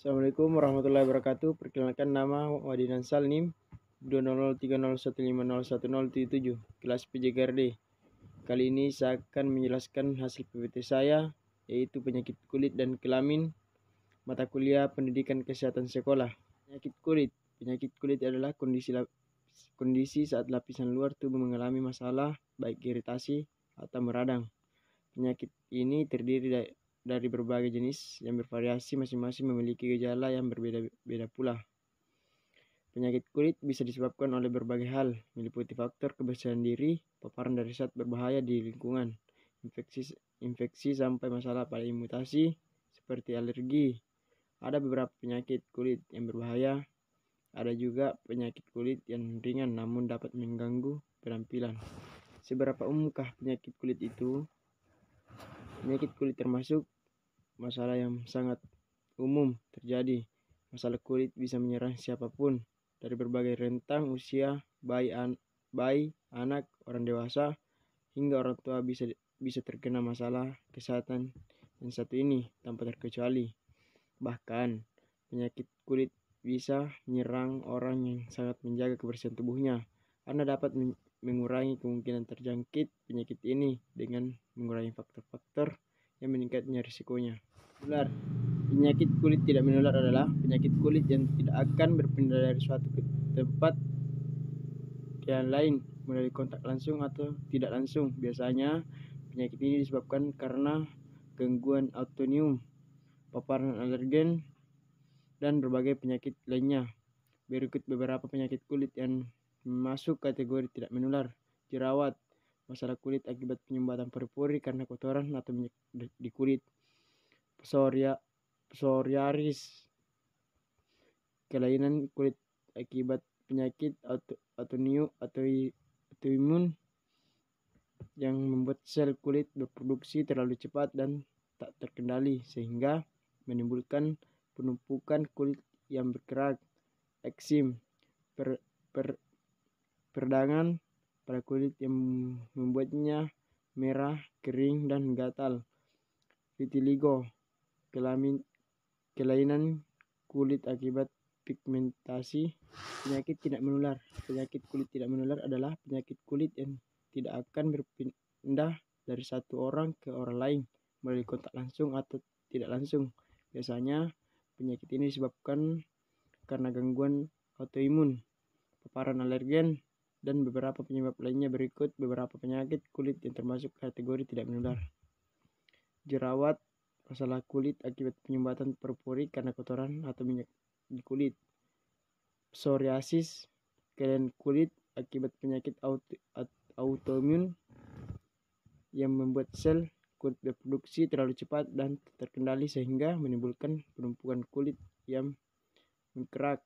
Assalamualaikum warahmatullahi wabarakatuh. Perkenalkan, nama Wadinan Salnim 20301501077 kelas PJGRD. Kali ini saya akan menjelaskan hasil PPT saya, yaitu penyakit kulit dan kelamin, mata kuliah pendidikan kesehatan sekolah. Penyakit kulit adalah kondisi saat lapisan luar tubuh mengalami masalah baik iritasi atau meradang. Penyakit ini terdiri dari berbagai jenis yang bervariasi, masing-masing memiliki gejala yang berbeda-beda pula. Penyakit kulit bisa disebabkan oleh berbagai hal, meliputi faktor kebersihan diri, paparan dari zat berbahaya di lingkungan, infeksi sampai masalah pada imunitasi seperti alergi. Ada beberapa penyakit kulit yang berbahaya, ada juga penyakit kulit yang ringan namun dapat mengganggu penampilan. Seberapa umumkah penyakit kulit itu? Penyakit kulit termasuk masalah yang sangat umum terjadi. Masalah kulit bisa menyerang siapapun, dari berbagai rentang usia, bayi, anak, orang dewasa, hingga orang tua bisa terkena masalah kesehatan yang satu ini tanpa terkecuali. Bahkan, penyakit kulit bisa menyerang orang yang sangat menjaga kebersihan tubuhnya. Anda dapat mengurangi kemungkinan terjangkit penyakit ini dengan mengurangi faktor-faktor yang meningkatnya risikonya. Penyakit kulit tidak menular adalah penyakit kulit yang tidak akan berpindah dari suatu tempat ke yang lain melalui kontak langsung atau tidak langsung. Biasanya penyakit ini disebabkan karena gangguan autoimun, paparan alergen, dan berbagai penyakit lainnya. Berikut beberapa penyakit kulit yang masuk kategori tidak menular. Jerawat, masalah kulit akibat penyumbatan pori-pori karena kotoran atau minyak di kulit. Psoriasis, kelainan kulit akibat penyakit autoimun yang membuat sel kulit berproduksi terlalu cepat dan tak terkendali sehingga menimbulkan penumpukan kulit yang bergerak. Eksim, peradangan pada kulit yang membuatnya merah, kering, dan gatal. Vitiligo, kelainan kulit akibat pigmentasi. Penyakit tidak menular. Penyakit kulit tidak menular adalah penyakit kulit yang tidak akan berpindah dari satu orang ke orang lain melalui kontak langsung atau tidak langsung. Biasanya penyakit ini disebabkan karena gangguan autoimun, paparan alergen, dan beberapa penyebab lainnya. Berikut beberapa penyakit kulit yang termasuk kategori tidak menular. Jerawat, masalah kulit akibat penyumbatan pori-pori karena kotoran atau minyak di kulit. Psoriasis, kelainan kulit akibat penyakit autoimun yang membuat sel kulit berproduksi terlalu cepat dan terkendali sehingga menimbulkan penumpukan kulit yang mengkerak.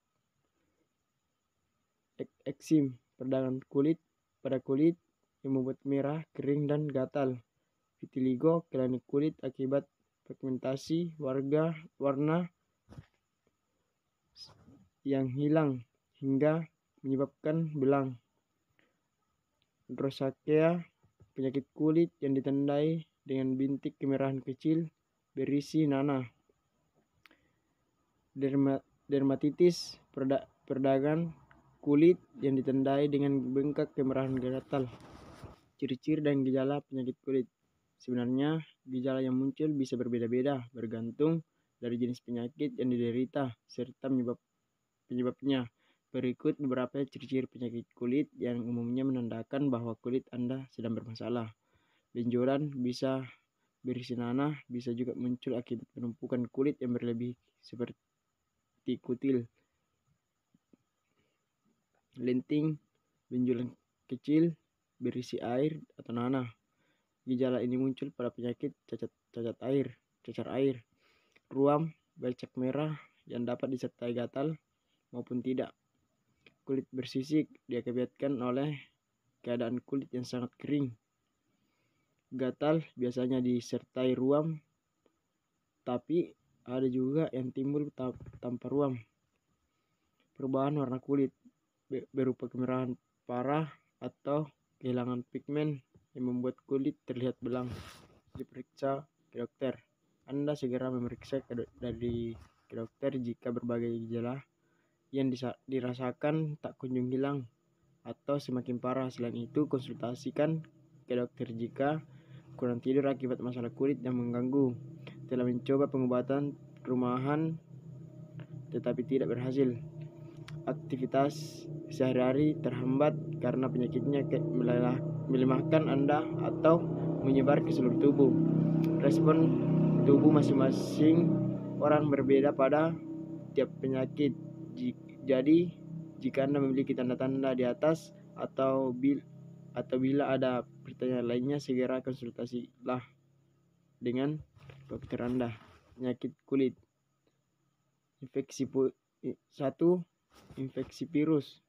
Eksim, peradangan kulit pada kulit yang membuat merah, kering, dan gatal. Vitiligo, kelainan kulit akibat pigmentasi warna yang hilang hingga menyebabkan belang. Rosacea, penyakit kulit yang ditandai dengan bintik kemerahan kecil berisi nanah. Dermatitis, peradangan kulit yang ditandai dengan bengkak kemerahan gatal. Ciri-ciri dan gejala penyakit kulit. Sebenarnya gejala yang muncul bisa berbeda-beda bergantung dari jenis penyakit yang diderita serta penyebabnya. Berikut beberapa ciri-ciri penyakit kulit yang umumnya menandakan bahwa kulit Anda sedang bermasalah. Benjolan bisa berisi nanah, bisa juga muncul akibat penumpukan kulit yang berlebih seperti kutil. Lenting, benjolan kecil berisi air atau nanah. Gejala ini muncul pada penyakit cacar air. Ruam, bercak merah yang dapat disertai gatal maupun tidak. Kulit bersisik diakibatkan oleh keadaan kulit yang sangat kering. Gatal biasanya disertai ruam, tapi ada juga yang timbul tanpa ruam. Perubahan warna kulit berupa kemerahan parah atau kehilangan pigmen yang membuat kulit terlihat belang. Diperiksa ke dokter. Anda segera memeriksa dari ke dokter jika berbagai gejala yang dirasakan tak kunjung hilang atau semakin parah. Selain itu, konsultasikan ke dokter jika kurang tidur akibat masalah kulit yang mengganggu. Telah mencoba pengobatan rumahan tetapi tidak berhasil. Aktivitas sehari-hari terhambat karena penyakitnya melemahkan Anda atau menyebar ke seluruh tubuh. Respon tubuh masing-masing orang berbeda pada tiap penyakit. Jadi, jika Anda memiliki tanda-tanda di atas atau bila ada pertanyaan lainnya, segera konsultasilah dengan dokter Anda. Penyakit kulit. Infeksi 1. Infeksi virus.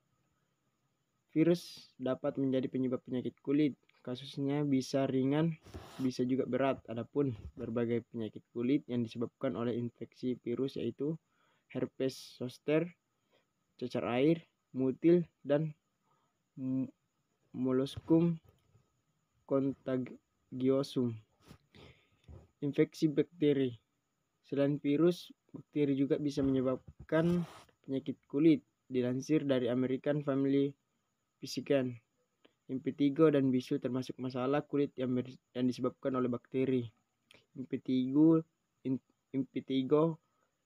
Virus dapat menjadi penyebab penyakit kulit. Kasusnya bisa ringan, bisa juga berat. Adapun berbagai penyakit kulit yang disebabkan oleh infeksi virus yaitu herpes zoster, cacar air, mutil, dan molluscum contagiosum. Infeksi bakteri. Selain virus, bakteri juga bisa menyebabkan penyakit kulit. Dilansir dari American Family Physician, impetigo dan bisul termasuk masalah kulit yang disebabkan oleh bakteri. Impetigo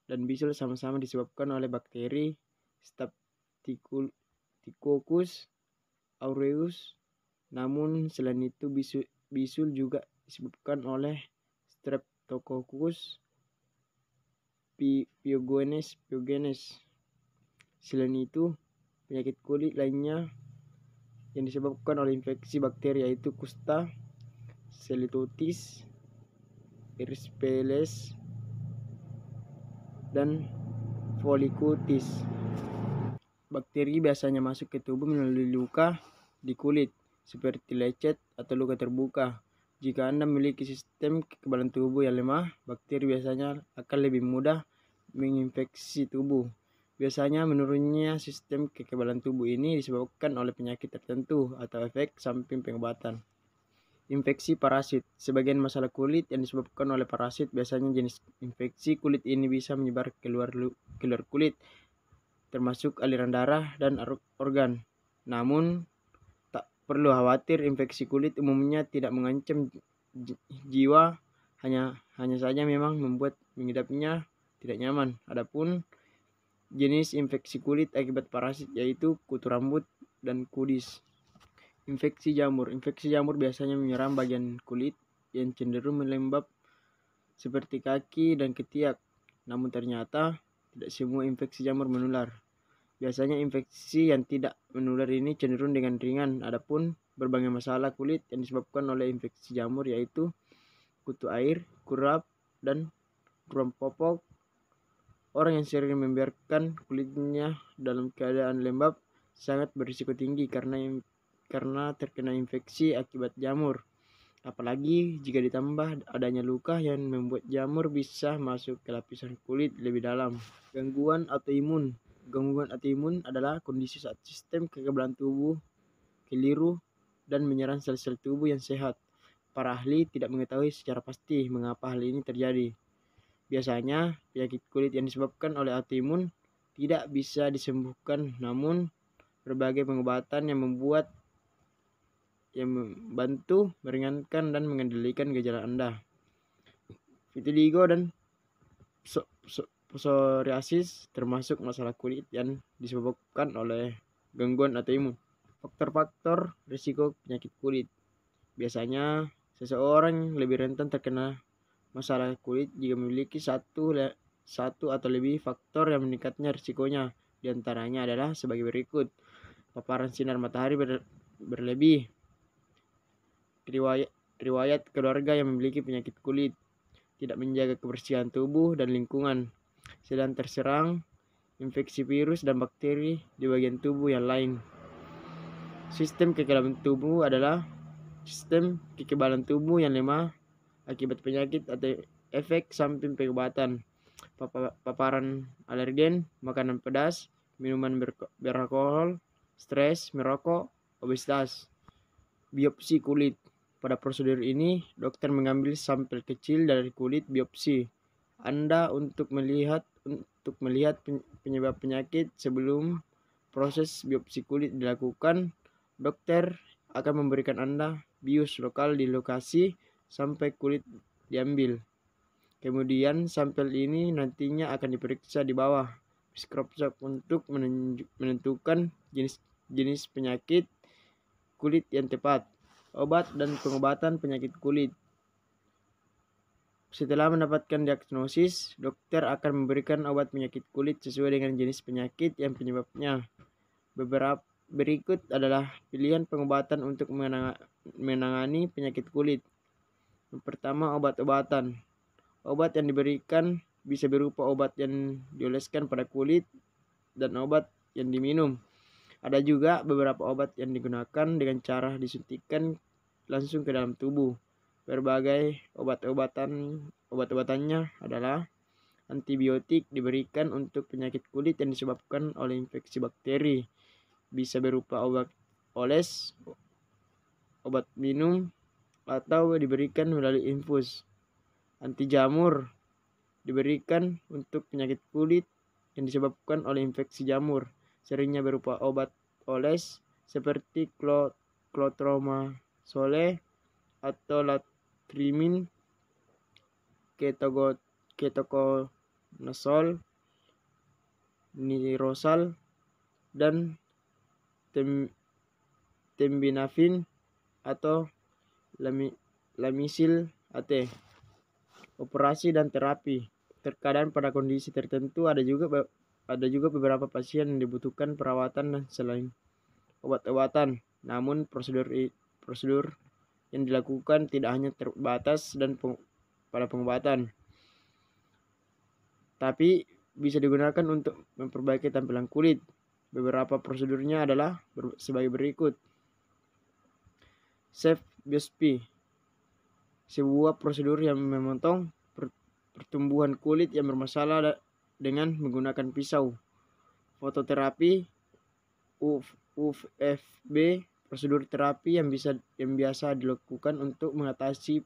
dan bisul sama-sama disebabkan oleh bakteri Staphylococcus aureus. Namun selain itu bisul juga disebabkan oleh Streptococcus pyogenes. Selain itu, penyakit kulit lainnya yang disebabkan oleh infeksi bakteri yaitu kusta, selitotis, erysipelas, dan folliculitis. Bakteri biasanya masuk ke tubuh melalui luka di kulit, seperti lecet atau luka terbuka. Jika Anda memiliki sistem kekebalan tubuh yang lemah, bakteri biasanya akan lebih mudah menginfeksi tubuh. Biasanya menurunnya sistem kekebalan tubuh ini disebabkan oleh penyakit tertentu atau efek samping pengobatan. Infeksi parasit. Sebagian masalah kulit yang disebabkan oleh parasit, biasanya jenis infeksi kulit ini bisa menyebar keluar kulit, termasuk aliran darah dan organ. Namun, tak perlu khawatir, infeksi kulit umumnya tidak mengancam jiwa, hanya saja memang membuat mengidapnya tidak nyaman. Adapun jenis infeksi kulit akibat parasit yaitu kutu rambut dan kudis. Infeksi jamur. Infeksi jamur biasanya menyerang bagian kulit yang cenderung melembab seperti kaki dan ketiak. Namun ternyata tidak semua infeksi jamur menular. Biasanya infeksi yang tidak menular ini cenderung dengan ringan. Adapun berbagai masalah kulit yang disebabkan oleh infeksi jamur yaitu kutu air, kurap, dan ruam popok. Orang yang sering membiarkan kulitnya dalam keadaan lembab sangat berisiko tinggi karena terkena infeksi akibat jamur. Apalagi jika ditambah adanya luka yang membuat jamur bisa masuk ke lapisan kulit lebih dalam. Gangguan autoimun. Gangguan autoimun adalah kondisi saat sistem kekebalan tubuh keliru dan menyerang sel-sel tubuh yang sehat. Para ahli tidak mengetahui secara pasti mengapa hal ini terjadi. Biasanya, penyakit kulit yang disebabkan oleh autoimun tidak bisa disembuhkan, namun berbagai pengobatan yang membantu meringankan dan mengendalikan gejala Anda. Vitiligo dan psoriasis termasuk masalah kulit yang disebabkan oleh gangguan autoimun. Faktor-faktor risiko penyakit kulit. Biasanya, seseorang lebih rentan terkena masalah kulit jika memiliki satu atau lebih faktor yang meningkatnya risikonya. Di antaranya adalah sebagai berikut. Paparan sinar matahari berlebih, riwayat keluarga yang memiliki penyakit kulit, tidak menjaga kebersihan tubuh dan lingkungan, sedang terserang infeksi virus dan bakteri di bagian tubuh yang lain. Sistem kekebalan tubuh adalah sistem kekebalan tubuh yang lemah akibat penyakit atau efek samping pengobatan. Paparan alergen, makanan pedas, minuman beralkohol, stres, merokok, obesitas. Biopsi kulit. Pada prosedur ini, dokter mengambil sampel kecil dari kulit biopsi Anda untuk melihat untuk melihat penyebab penyakit. Sebelum proses biopsi kulit dilakukan, dokter akan memberikan Anda bius lokal di lokasi sampai kulit diambil. Kemudian sampel ini nantinya akan diperiksa di bawah mikroskop untuk menentukan jenis penyakit kulit yang tepat. Obat dan pengobatan penyakit kulit. Setelah mendapatkan diagnosis, dokter akan memberikan obat penyakit kulit sesuai dengan jenis penyakit yang penyebabnya. Berikut adalah pilihan pengobatan untuk menangani penyakit kulit. Yang pertama, obat-obatan. Obat yang diberikan bisa berupa obat yang dioleskan pada kulit dan obat yang diminum. Ada juga beberapa obat yang digunakan dengan cara disuntikkan langsung ke dalam tubuh. Berbagai obat-obatannya adalah antibiotik diberikan untuk penyakit kulit yang disebabkan oleh infeksi bakteri. Bisa berupa obat oles, obat minum, atau diberikan melalui infus. Anti jamur diberikan untuk penyakit kulit yang disebabkan oleh infeksi jamur. Seringnya berupa obat oles seperti clotromazole atau latrimin, ketoconazole, nirosal, dan terbinafin atau lamisil AT. Operasi dan terapi. Terkadang pada kondisi tertentu ada juga beberapa pasien yang dibutuhkan perawatan selain obat-obatan. Namun prosedur yang dilakukan tidak hanya terbatas pada pengobatan, tapi bisa digunakan untuk memperbaiki tampilan kulit. Beberapa prosedurnya adalah sebagai berikut. Shave biopsi, sebuah prosedur yang memotong pertumbuhan kulit yang bermasalah dengan menggunakan pisau. Fototerapi, UVB, prosedur terapi yang biasa dilakukan untuk mengatasi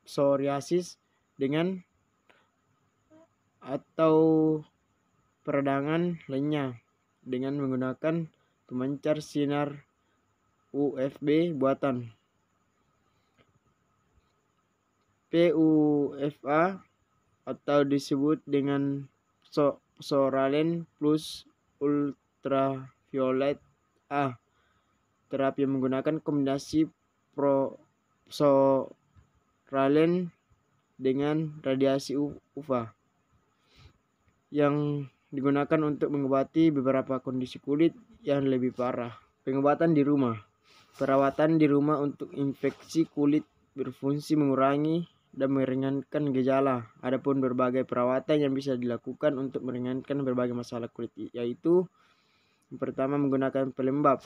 psoriasis dengan atau peradangan lainnya dengan menggunakan pemancar sinar UVB buatan. PUVA atau disebut dengan psoralen plus ultraviolet A, terapi yang menggunakan kombinasi psoralen dengan radiasi UVA yang digunakan untuk mengobati beberapa kondisi kulit yang lebih parah. Pengobatan di rumah. Perawatan di rumah untuk infeksi kulit berfungsi mengurangi dan meringankan gejala. Adapun berbagai perawatan yang bisa dilakukan untuk meringankan berbagai masalah kulit, yaitu yang pertama menggunakan pelembab.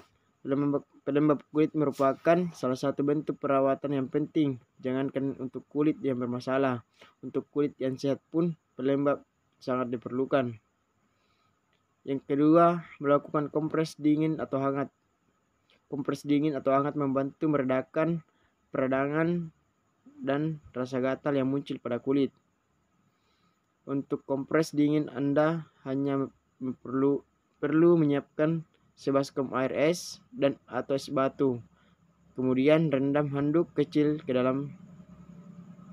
Pelembab kulit merupakan salah satu bentuk perawatan yang penting. Jangankan untuk kulit yang bermasalah, untuk kulit yang sehat pun pelembab sangat diperlukan. Yang kedua, melakukan kompres dingin atau hangat. Kompres dingin atau hangat membantu meredakan peradangan dan rasa gatal yang muncul pada kulit. Untuk kompres dingin, Anda hanya perlu menyiapkan sebaskom air es dan atau es batu. Kemudian rendam handuk kecil ke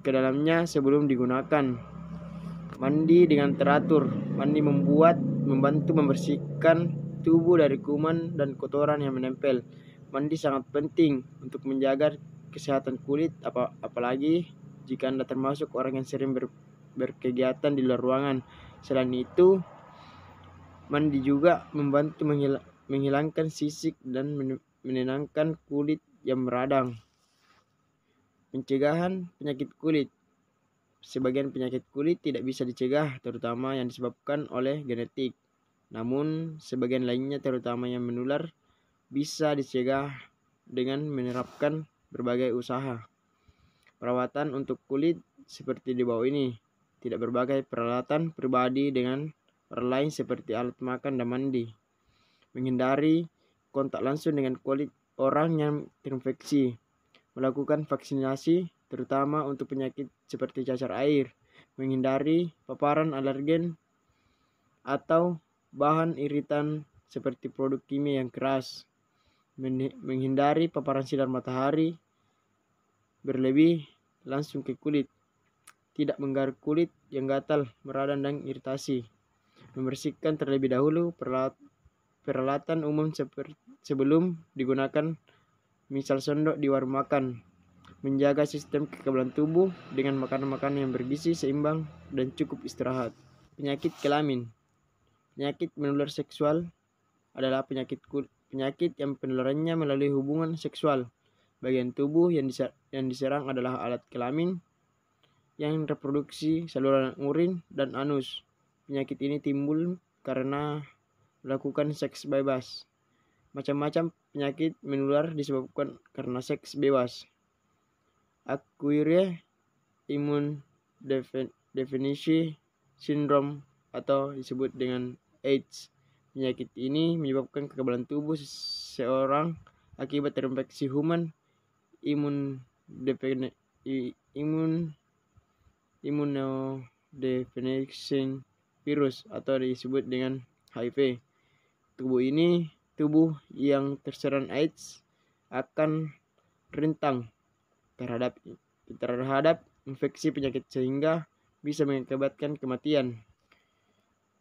dalamnya sebelum digunakan. Mandi dengan teratur. Mandi membantu membersihkan tubuh dari kuman dan kotoran yang menempel. Mandi sangat penting untuk menjaga kesehatan kulit, apalagi jika Anda termasuk orang yang sering berkegiatan di luar ruangan. Selain itu, mandi juga membantu menghilangkan sisik dan menenangkan kulit yang meradang. Pencegahan penyakit kulit. Sebagian penyakit kulit tidak bisa dicegah, terutama yang disebabkan oleh genetik. Namun, sebagian lainnya, terutama yang menular, bisa dicegah dengan menerapkan berbagai usaha. Perawatan untuk kulit seperti di bawah ini. Tidak berbagai peralatan pribadi dengan orang lain seperti alat makan dan mandi. Menghindari kontak langsung dengan kulit orang yang terinfeksi. Melakukan vaksinasi terutama untuk penyakit seperti cacar air. Menghindari paparan alergen atau bahan iritan seperti produk kimia yang keras. Menghindari paparan sinar matahari berlebih langsung ke kulit. Tidak menggaruk kulit yang gatal, meradang, dan iritasi. Membersihkan terlebih dahulu peralatan umum sebelum digunakan, misal sendok di warung makan. Menjaga sistem kekebalan tubuh dengan makanan-makanan yang bergizi, seimbang, dan cukup istirahat. Penyakit kelamin. Penyakit menular seksual adalah penyakit yang penularannya melalui hubungan seksual. Bagian tubuh yang diserang adalah alat kelamin yang reproduksi, saluran urin, dan anus. Penyakit ini timbul karena melakukan seks bebas. Macam-macam penyakit menular disebabkan karena seks bebas. Acquired Immune Deficiency Syndrome atau disebut dengan AIDS. Penyakit ini menyebabkan kekebalan tubuh seseorang akibat terinfeksi human immunodeficiency virus atau disebut dengan HIV. Tubuh yang terserang AIDS akan rentan terhadap infeksi penyakit sehingga bisa mengakibatkan kematian.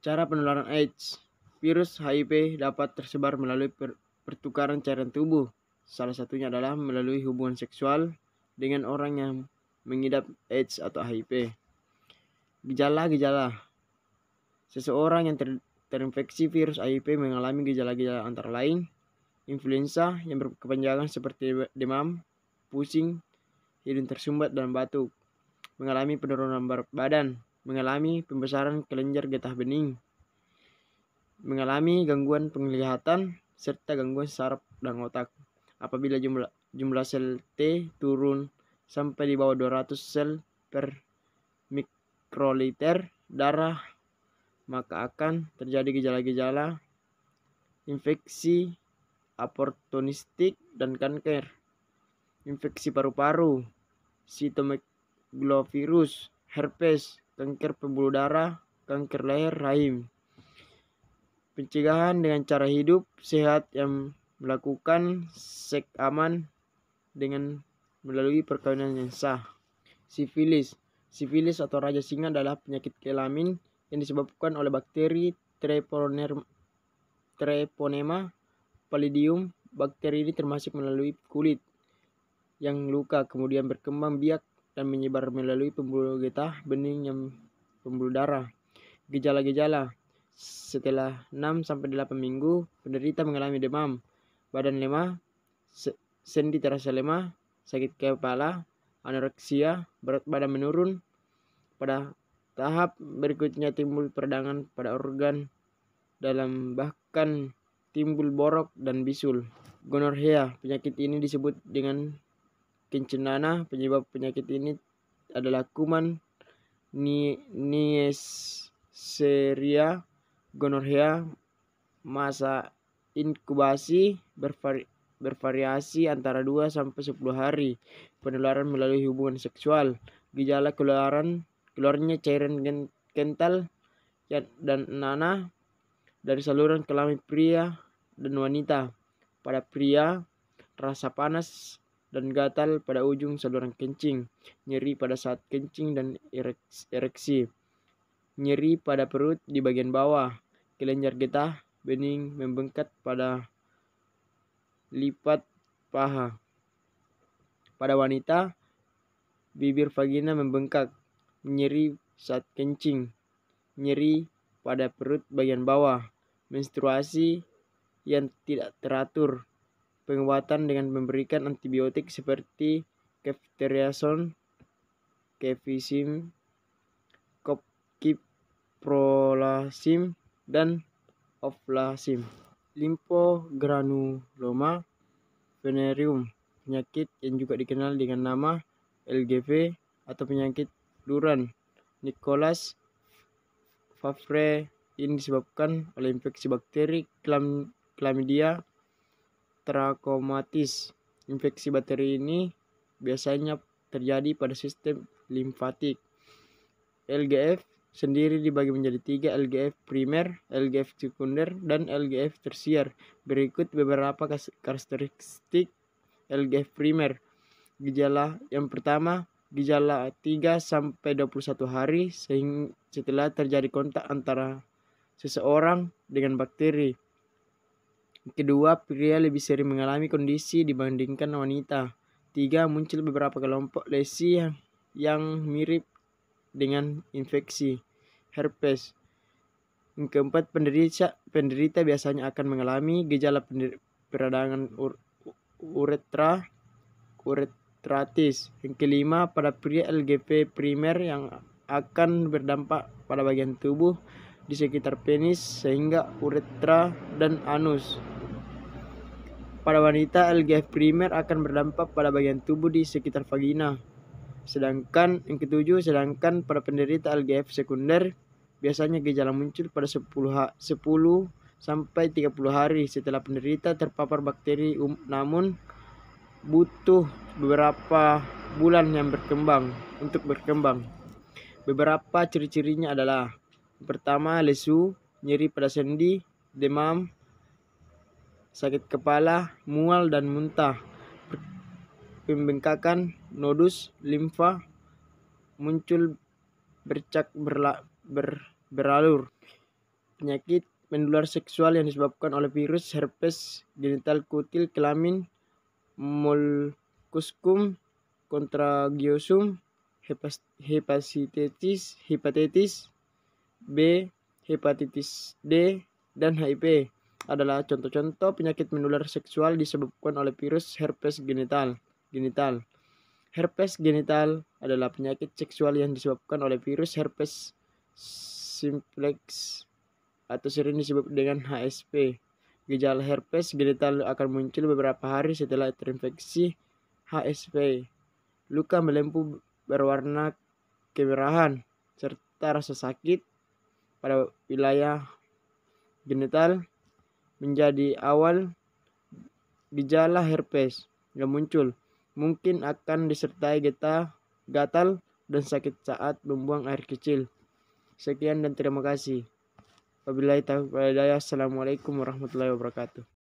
Cara penularan AIDS. Virus HIV dapat tersebar melalui pertukaran cairan tubuh. Salah satunya adalah melalui hubungan seksual dengan orang yang mengidap AIDS atau HIV. Gejala-gejala. Seseorang yang terinfeksi virus HIV mengalami gejala-gejala antara lain influenza yang berkepanjangan seperti demam, pusing, hidung tersumbat, dan batuk. Mengalami penurunan berat badan. Mengalami pembesaran kelenjar getah bening. Mengalami gangguan penglihatan serta gangguan saraf dan otak. Apabila jumlah sel T turun sampai di bawah 200 sel per mikroliter darah, maka akan terjadi gejala-gejala infeksi oportunistik dan kanker. Infeksi paru-paru, sitomegalovirus, herpes, kanker pembuluh darah, kanker leher, rahim. Pencegahan dengan cara hidup sehat yang melakukan seks aman dengan melalui perkawinan yang sah. Sifilis. Sifilis atau raja singa adalah penyakit kelamin yang disebabkan oleh bakteri Treponema pallidum. Bakteri ini termasuk melalui kulit yang luka, kemudian berkembang biak dan menyebar melalui pembuluh getah bening yang pembuluh darah. Gejala-gejala. Setelah 6-8 minggu, penderita mengalami demam, badan lemah, sendi terasa lemah, sakit kepala, anoreksia, berat badan menurun. Pada tahap berikutnya timbul peradangan pada organ dalam, bahkan timbul borok dan bisul. Gonorrhea. Penyakit ini disebut dengan kencing nanah. Penyebab penyakit ini adalah kuman Neisseria gonorrhea. Masa inkubasi bervariasi antara 2-10 hari. Penularan melalui hubungan seksual. Gejala keluarnya cairan kental dan nanah dari saluran kelamin pria dan wanita. Pada pria, rasa panas dan gatal pada ujung saluran kencing, nyeri pada saat kencing dan ereksi, nyeri pada perut di bagian bawah, kelenjar getah bening membengkak pada lipat paha. Pada wanita, bibir vagina membengkak, nyeri saat kencing, nyeri pada perut bagian bawah, menstruasi yang tidak teratur. Pengobatan dengan memberikan antibiotik seperti ceftriaxone, cefixime, ciprofloxacin, dan ofloxacin. Limfogranuloma venereum, penyakit yang juga dikenal dengan nama LGV atau penyakit Duran Nicholas Fabry. Ini disebabkan oleh infeksi bakteri Chlamydia trachomatis. Infeksi bakteri ini biasanya terjadi pada sistem limfatik. LGF sendiri dibagi menjadi 3, LGF primer, LGF sekunder, dan LGF tersier. Berikut beberapa karakteristik LGF primer. Gejala yang pertama, gejala 3-21 hari setelah terjadi kontak antara seseorang dengan bakteri. Kedua, pria lebih sering mengalami kondisi dibandingkan wanita. 3, muncul beberapa kelompok lesi yang mirip dengan infeksi herpes. Yang keempat, penderita biasanya akan mengalami gejala peradangan uretratis. Yang kelima, pada pria LGF primer yang akan berdampak pada bagian tubuh di sekitar penis sehingga uretra dan anus. Pada wanita, LGF primer akan berdampak pada bagian tubuh di sekitar vagina. Sedangkan yang ketujuh, pada penderita LGF sekunder, biasanya gejala muncul pada 10 sampai 30 hari setelah penderita terpapar bakteri, namun butuh beberapa bulan untuk berkembang. Beberapa ciri-cirinya adalah: pertama, lesu, nyeri pada sendi, demam, sakit kepala, mual dan muntah, pembengkakan, nodus, limfa, muncul bercak beralur. Penyakit menular seksual yang disebabkan oleh virus herpes genital kutil, kelamin, molluscum contagiosum, hepatitis B, hepatitis D, dan HIV adalah contoh-contoh penyakit menular seksual disebabkan oleh virus herpes genital. Herpes genital adalah penyakit seksual yang disebabkan oleh virus herpes simplex atau sering disebut dengan HSP. Gejala herpes genital akan muncul beberapa hari setelah terinfeksi HSP. Luka melempuh berwarna kemerahan serta rasa sakit pada wilayah genital menjadi awal gejala herpes yang muncul. Mungkin akan disertai gatal dan sakit saat membuang air kecil. Sekian dan terima kasih. Wabillahi taufiq wal hidayah. Assalamualaikum warahmatullahi wabarakatuh.